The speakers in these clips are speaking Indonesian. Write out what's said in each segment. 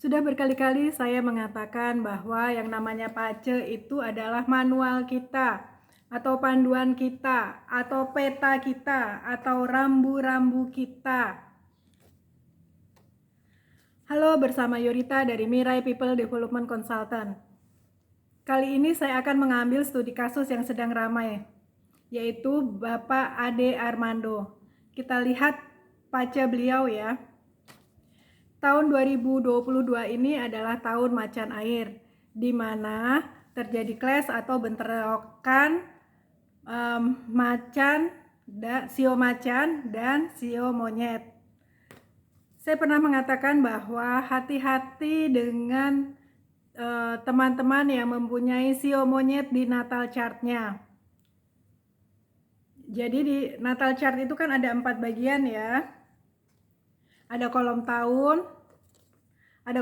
Sudah berkali-kali saya mengatakan bahwa yang namanya pace itu adalah manual kita, atau panduan kita, atau peta kita, atau rambu-rambu kita. Halo, bersama Yorita dari Mirai People Development Consultant. Kali ini saya akan mengambil studi kasus yang sedang ramai, yaitu Bapak Ade Armando. Kita lihat pace beliau ya. Tahun 2022 ini adalah tahun macan air, di mana terjadi clash atau bentrokan sio macan dan sio monyet. Saya pernah mengatakan bahwa hati-hati dengan teman-teman yang mempunyai sio monyet di natal chartnya. Jadi di natal chart itu kan ada 4 bagian ya. Ada kolom tahun, ada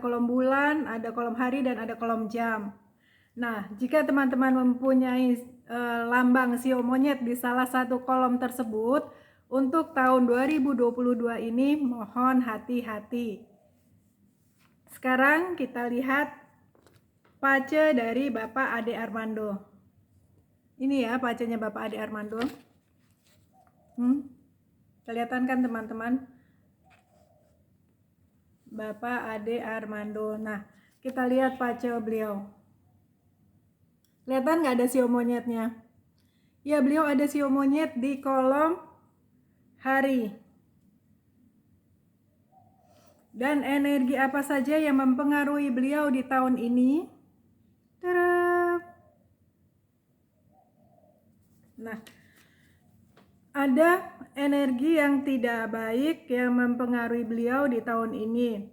kolom bulan, ada kolom hari, dan ada kolom jam. Nah, jika teman-teman mempunyai lambang sio monyet di salah satu kolom tersebut, untuk tahun 2022 ini mohon hati-hati. Sekarang kita lihat pace dari Bapak Ade Armando. Ini ya pacenya Bapak Ade Armando. Kelihatan kan teman-teman? Bapak Ade Armando. Nah, kita lihat pace beliau. Kelihatan nggak ada sio monyetnya? Ya, beliau ada sio monyet di kolom hari. Dan energi apa saja yang mempengaruhi beliau di tahun ini? Tada! Nah, ada energi yang tidak baik yang mempengaruhi beliau di tahun ini.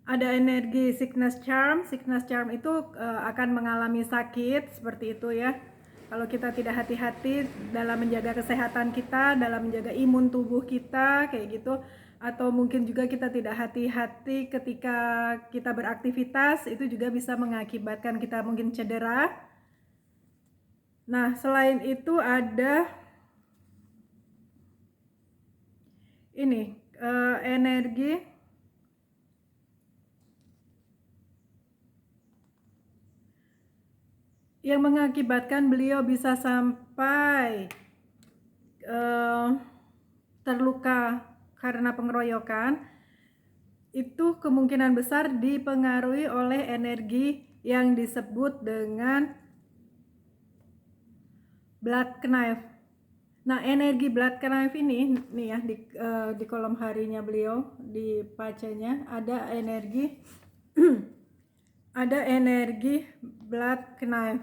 Ada energi sickness charm. Sickness charm itu akan mengalami sakit seperti itu ya. Kalau kita tidak hati-hati dalam menjaga kesehatan kita, dalam menjaga imun tubuh kita kayak gitu, atau mungkin juga kita tidak hati-hati ketika kita beraktivitas, itu juga bisa mengakibatkan kita mungkin cedera. Nah, selain itu ada ini energi yang mengakibatkan beliau bisa sampai terluka karena pengeroyokan. Itu kemungkinan besar dipengaruhi oleh energi yang disebut dengan blood knife. Nah, energi blood knife ini nih ya di kolom harinya beliau, di pacenya ada energi ada energi blood knife.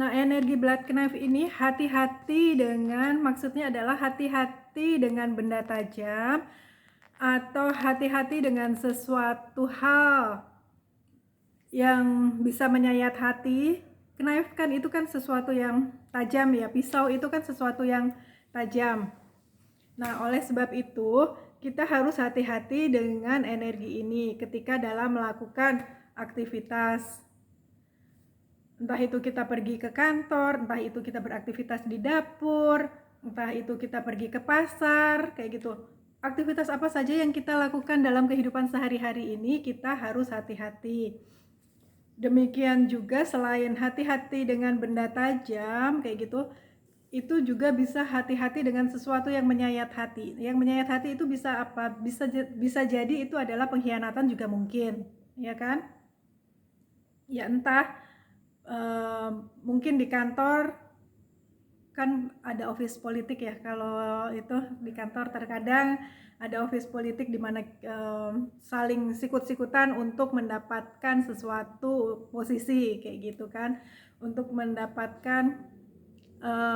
Nah, energi blood knife ini hati-hati dengan, maksudnya adalah hati-hati dengan benda tajam atau hati-hati dengan sesuatu hal yang bisa menyayat hati. Knife kan itu kan sesuatu yang tajam ya, pisau itu kan sesuatu yang tajam. Nah, oleh sebab itu kita harus hati-hati dengan energi ini ketika dalam melakukan aktivitas. Entah itu kita pergi ke kantor, entah itu kita beraktivitas di dapur, entah itu kita pergi ke pasar, kayak gitu. Aktivitas apa saja yang kita lakukan dalam kehidupan sehari-hari ini, kita harus hati-hati. Demikian juga selain hati-hati dengan benda tajam, kayak gitu, itu juga bisa hati-hati dengan sesuatu yang menyayat hati. Yang menyayat hati itu bisa apa? Bisa jadi itu adalah pengkhianatan juga mungkin, ya kan? Ya entah mungkin di kantor kan ada office politik ya. Kalau itu di kantor terkadang ada office politik di mana saling sikut-sikutan untuk mendapatkan sesuatu posisi kayak gitu kan, untuk mendapatkan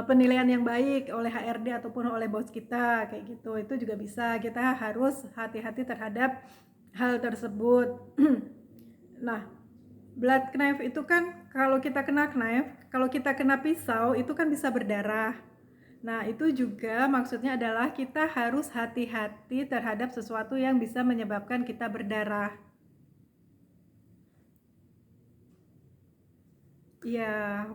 penilaian yang baik oleh HRD ataupun oleh bos kita kayak gitu. Itu juga bisa, kita harus hati-hati terhadap hal tersebut. Nah, blood knife itu kan kalau kita kena pisau itu kan bisa berdarah. Nah, itu juga maksudnya adalah kita harus hati-hati terhadap sesuatu yang bisa menyebabkan kita berdarah. Ya,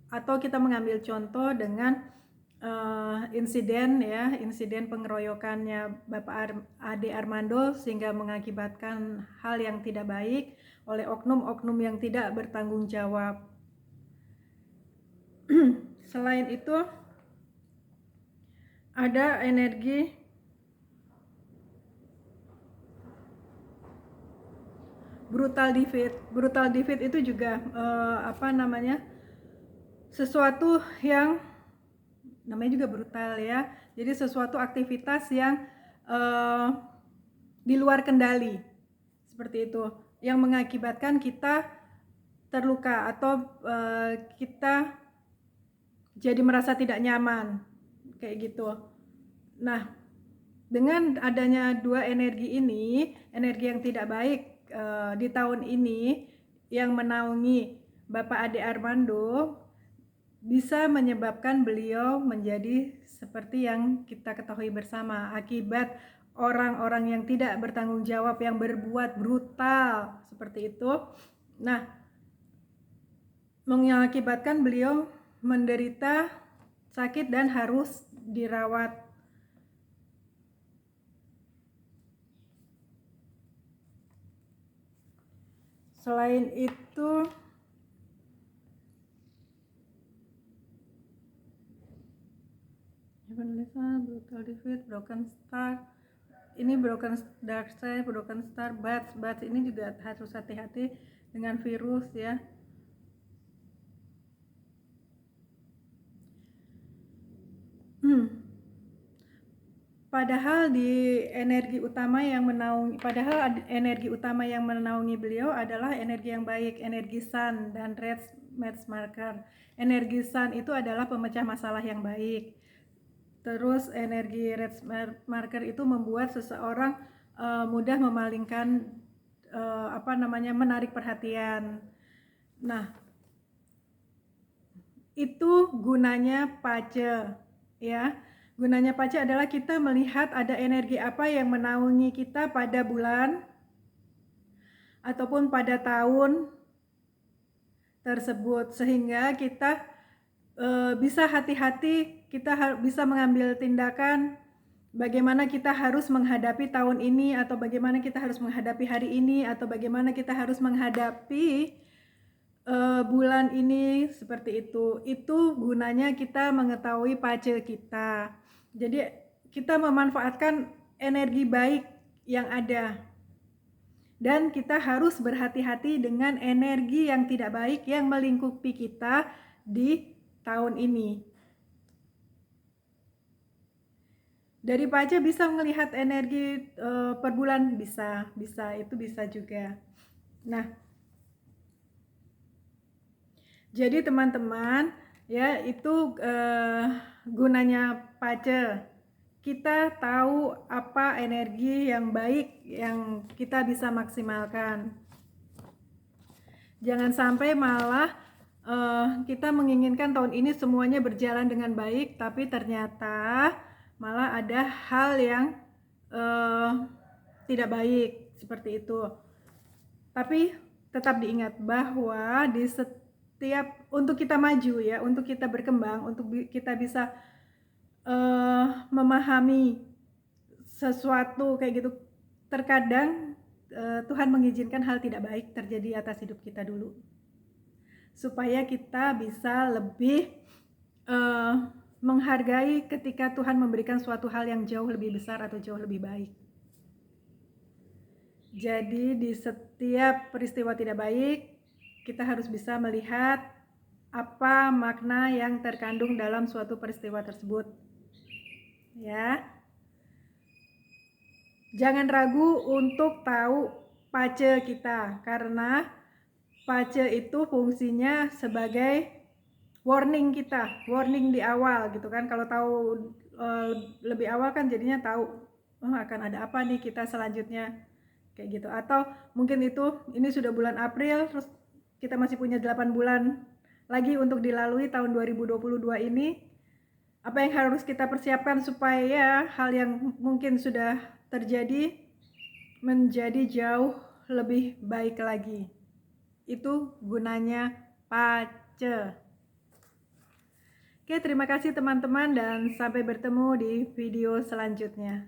atau kita mengambil contoh dengan insiden pengeroyokannya Bapak Ade Armando sehingga mengakibatkan hal yang tidak baik oleh oknum-oknum yang tidak bertanggung jawab. Selain itu ada energi brutal defeat. Brutal defeat itu juga sesuatu yang namanya juga brutal ya. Jadi sesuatu aktivitas yang di luar kendali seperti itu, yang mengakibatkan kita terluka atau kita jadi merasa tidak nyaman kayak gitu. Nah, dengan adanya dua energi ini, energi yang tidak baik di tahun ini yang menaungi Bapak Ade Armando, bisa menyebabkan beliau menjadi seperti yang kita ketahui bersama akibat orang-orang yang tidak bertanggung jawab yang berbuat brutal seperti itu. Nah, mengakibatkan beliau menderita sakit dan harus dirawat. Selain itu, brutal defeat, broken star. Ini broken dark side, broken star, bats ini juga harus hati-hati dengan virus ya. Padahal energi utama yang menaungi beliau adalah energi yang baik, energi sun dan red match marker. Energi sun itu adalah pemecah masalah yang baik. Terus energi red marker itu membuat seseorang mudah memalingkan menarik perhatian. Nah, itu gunanya pace ya. Gunanya pace adalah kita melihat ada energi apa yang menaungi kita pada bulan ataupun pada tahun tersebut, sehingga kita bisa hati-hati, kita bisa mengambil tindakan bagaimana kita harus menghadapi tahun ini, atau bagaimana kita harus menghadapi hari ini, atau bagaimana kita harus menghadapi bulan ini, seperti itu. Itu gunanya kita mengetahui pace kita. Jadi kita memanfaatkan energi baik yang ada, dan kita harus berhati-hati dengan energi yang tidak baik yang melingkupi kita di tahun ini. Dari pace bisa melihat energi per bulan, bisa itu bisa juga. Nah, jadi teman-teman ya, itu gunanya pace. Kita tahu apa energi yang baik yang kita bisa maksimalkan. Jangan sampai malah kita menginginkan tahun ini semuanya berjalan dengan baik, tapi ternyata malah ada hal yang tidak baik seperti itu. Tapi tetap diingat bahwa di setiap, untuk kita maju ya, untuk kita berkembang, untuk kita bisa memahami sesuatu kayak gitu, terkadang Tuhan mengizinkan hal tidak baik terjadi atas hidup kita dulu, supaya kita bisa lebih menghargai ketika Tuhan memberikan suatu hal yang jauh lebih besar atau jauh lebih baik. Jadi di setiap peristiwa tidak baik, kita harus bisa melihat apa makna yang terkandung dalam suatu peristiwa tersebut. Ya, jangan ragu untuk tahu pace kita, karena pace itu fungsinya sebagai warning kita, warning di awal gitu kan. Kalau tahu lebih awal kan jadinya tahu akan ada apa nih kita selanjutnya kayak gitu. Atau mungkin ini sudah bulan April, terus kita masih punya 8 bulan lagi untuk dilalui tahun 2022 ini. Apa yang harus kita persiapkan supaya hal yang mungkin sudah terjadi menjadi jauh lebih baik lagi. Itu gunanya pace. Oke, terima kasih teman-teman dan sampai bertemu di video selanjutnya.